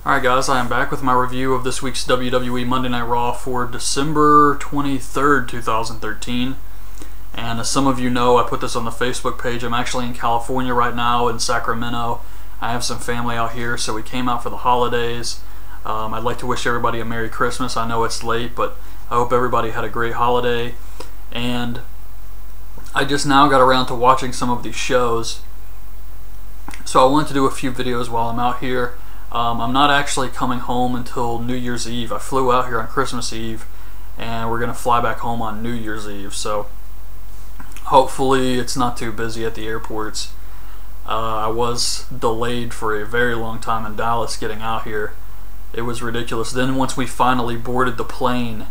Alright guys, I am back with my review of this week's WWE Monday Night Raw for December 23rd, 2013. And as some of you know, I put this on the Facebook page. I'm actually in California right now, in Sacramento. I have some family out here, so we came out for the holidays. I'd like to wish everybody a Merry Christmas. I know it's late, but I hope everybody had a great holiday. And I just now got around to watching some of these shows, so I wanted to do a few videos while I'm out here. I'm not actually coming home until New Year's Eve. I flew out here on Christmas Eve, and we're going to fly back home on New Year's Eve, so hopefully it's not too busy at the airports. I was delayed for a very long time in Dallas getting out here. It was ridiculous. Then once we finally boarded the plane,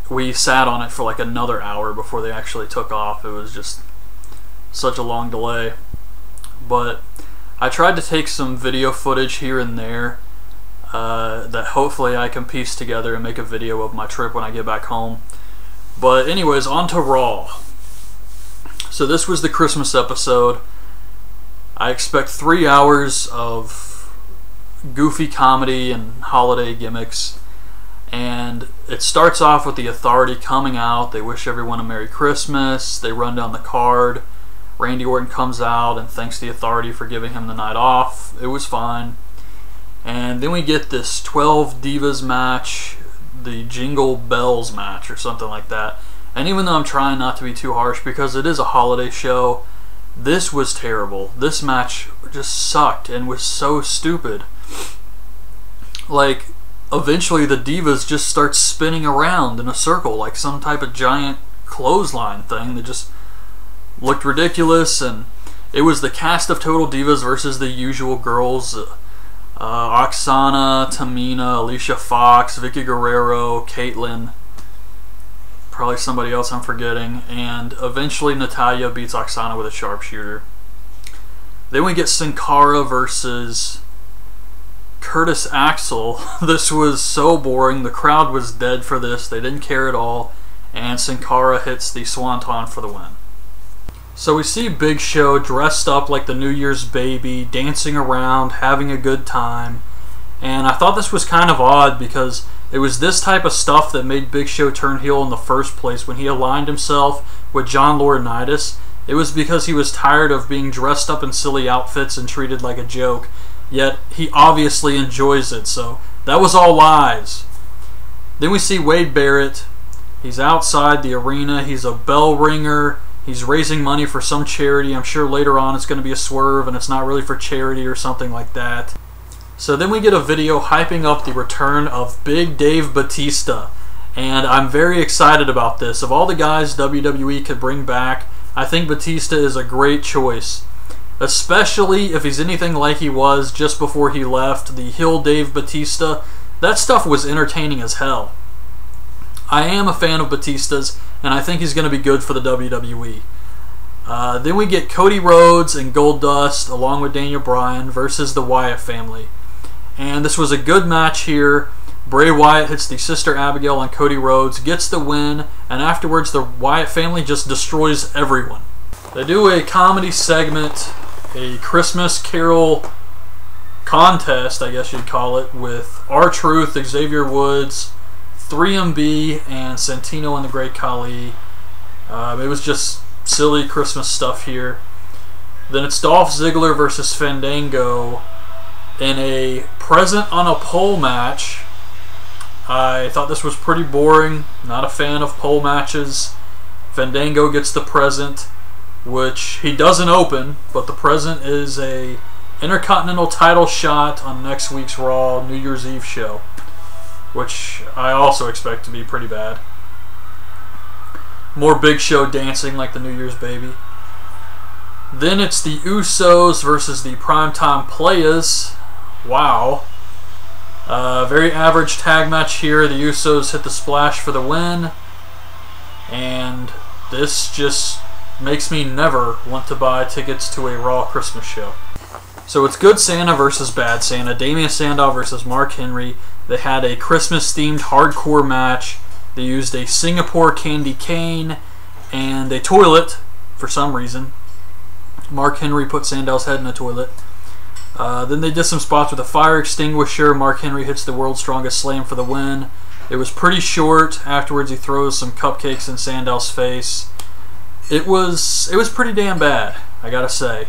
we sat on it for like another hour before they actually took off. It was just such a long delay. But I tried to take some video footage here and there that hopefully I can piece together and make a video of my trip when I get back home. But anyways, on to Raw. So this was the Christmas episode. I expect 3 hours of goofy comedy and holiday gimmicks. And it starts off with the Authority coming out. They wish everyone a Merry Christmas. They run down the card. Randy Orton comes out and thanks the Authority for giving him the night off. It was fine. And then we get this 12 Divas match, the Jingle Bells match or something like that. And even though I'm trying not to be too harsh because it is a holiday show, this was terrible. This match just sucked and was so stupid. Like, eventually the Divas just start spinning around in a circle like some type of giant clothesline thing that just looked ridiculous. And it was the cast of Total Divas versus the usual girls, Oksana, Tamina, Alicia Fox, Vicky Guerrero, Caitlyn, probably somebody else I'm forgetting, and eventually Natalya beats Oksana with a sharpshooter. Then we get Sin Cara versus Curtis Axel. This was so boring. The crowd was dead for this. They didn't care at all, and Sin Cara hits the Swanton for the win. So we see Big Show dressed up like the New Year's baby, dancing around, having a good time. And I thought this was kind of odd because it was this type of stuff that made Big Show turn heel in the first place. When he aligned himself with John Laurinaitis, it was because he was tired of being dressed up in silly outfits and treated like a joke. Yet he obviously enjoys it, so that was all lies. Then we see Wade Barrett. He's outside the arena. He's a bell ringer. He's raising money for some charity. I'm sure later on it's going to be a swerve and it's not really for charity or something like that. So then we get a video hyping up the return of Big Dave Batista. And I'm very excited about this. Of all the guys WWE could bring back, I think Batista is a great choice. Especially if he's anything like he was just before he left, the heel Dave Batista. That stuff was entertaining as hell. I am a fan of Batista's, and I think he's going to be good for the WWE. Then we get Cody Rhodes and Goldust, along with Daniel Bryan, versus the Wyatt family. And this was a good match here. Bray Wyatt hits the Sister Abigail on Cody Rhodes, gets the win, and afterwards the Wyatt family just destroys everyone. They do a comedy segment, a Christmas Carol contest, I guess you'd call it, with R-Truth, Xavier Woods, 3MB, and Santino and the Great Khali. It was just silly Christmas stuff here. Then it's Dolph Ziggler versus Fandango in a present on a pole match. I thought this was pretty boring. Not a fan of pole matches. Fandango gets the present, which he doesn't open, but the present is a Intercontinental title shot on next week's Raw New Year's Eve show, which I also expect to be pretty bad. More Big Show dancing like the New Year's baby. Then it's the Usos versus the Primetime Players. Wow. Very average tag match here. The Usos hit the splash for the win. And this just makes me never want to buy tickets to a Raw Christmas show. So it's Good Santa versus Bad Santa. Damien Sandow versus Mark Henry. They had a Christmas-themed hardcore match. They used a Singapore candy cane and a toilet for some reason. Mark Henry put Sandow's head in a toilet. Then they did some spots with a fire extinguisher. Mark Henry hits the world's strongest slam for the win. It was pretty short. Afterwards, he throws some cupcakes in Sandow's face. It was pretty damn bad, I gotta say.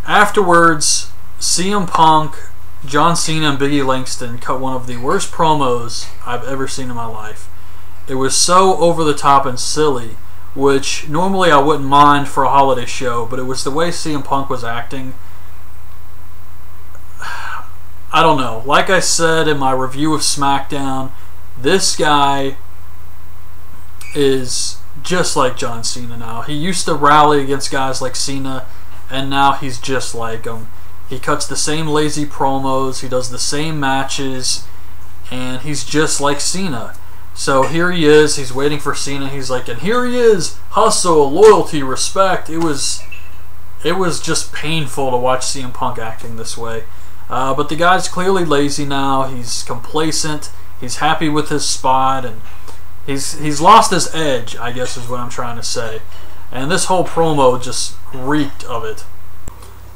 Afterwards, CM Punk, John Cena, and Biggie Langston cut one of the worst promos I've ever seen in my life. It was so over the top and silly, which normally I wouldn't mind for a holiday show, but it was the way CM Punk was acting. I don't know. Like I said in my review of SmackDown, this guy is just like John Cena now. He used to rally against guys like Cena, and now he's just like him. He cuts the same lazy promos, he does the same matches, and he's just like Cena. So here he is, he's waiting for Cena, he's like, and here he is, hustle, loyalty, respect. It was just painful to watch CM Punk acting this way. But the guy's clearly lazy now. He's complacent. He's happy with his spot, and he's lost his edge, I guess is what I'm trying to say. And this whole promo just reeked of it.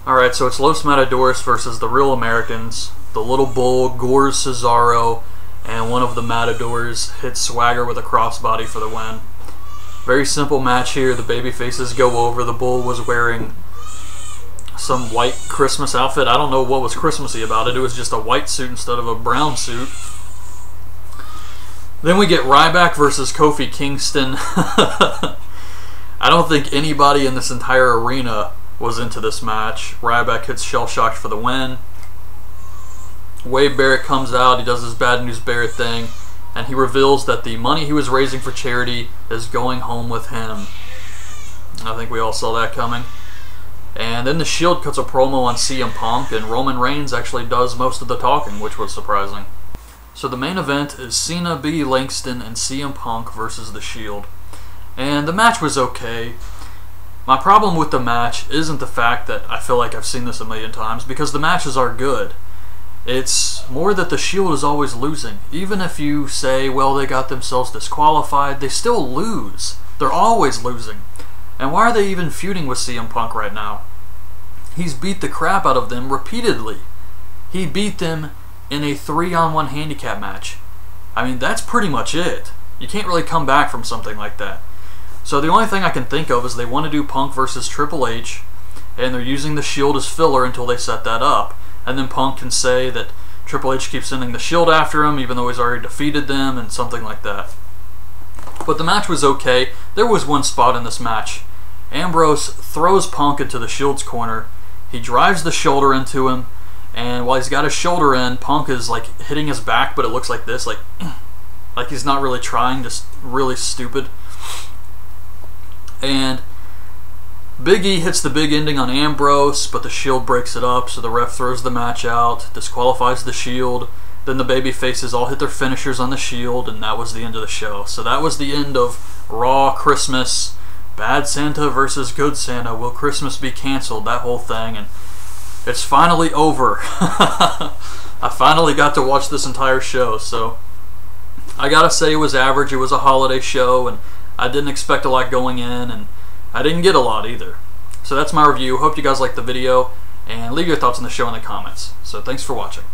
Alright, so it's Los Matadores versus the Real Americans. The Little Bull gores Cesaro, and one of the Matadors hits Swagger with a crossbody for the win. Very simple match here. The baby faces go over. The Bull was wearing some white Christmas outfit. I don't know what was Christmassy about it. It was just a white suit instead of a brown suit. Then we get Ryback versus Kofi Kingston. I don't think anybody in this entire arena was into this match. Ryback hits Shell Shocked for the win. Wade Barrett comes out. He does his Bad News Barrett thing, and he reveals that the money he was raising for charity is going home with him. I think we all saw that coming. And then the Shield cuts a promo on CM Punk, and Roman Reigns actually does most of the talking, which was surprising. So the main event is Cena, Biggie Langston, and CM Punk versus the Shield. And the match was okay. My problem with the match isn't the fact that I feel like I've seen this a million times, because the matches are good. It's more that the Shield is always losing. Even if you say, well, they got themselves disqualified, they still lose. They're always losing. And why are they even feuding with CM Punk right now? He's beat the crap out of them repeatedly. He beat them in a 3-on-1 handicap match. I mean, that's pretty much it. You can't really come back from something like that. So the only thing I can think of is they want to do Punk versus Triple H, and they're using the Shield as filler until they set that up. And then Punk can say that Triple H keeps sending the Shield after him, even though he's already defeated them, and something like that. But the match was okay. There was one spot in this match. Ambrose throws Punk into the Shield's corner. He drives the shoulder into him, and while he's got his shoulder in, Punk is like hitting his back, but it looks like this, like he's not really trying, just really stupid. And Big E hits the big ending on Ambrose, but the Shield breaks it up, so the ref throws the match out, disqualifies the Shield. Then the baby faces all hit their finishers on the Shield, and that was the end of the show. So that was the end of Raw Christmas. Bad Santa versus Good Santa. Will Christmas be canceled? That whole thing. And it's finally over. I finally got to watch this entire show. So I gotta say it was average. It was a holiday show, and I didn't expect a lot going in, and I didn't get a lot either. So that's my review. Hope you guys liked the video, and leave your thoughts on the show in the comments. So thanks for watching.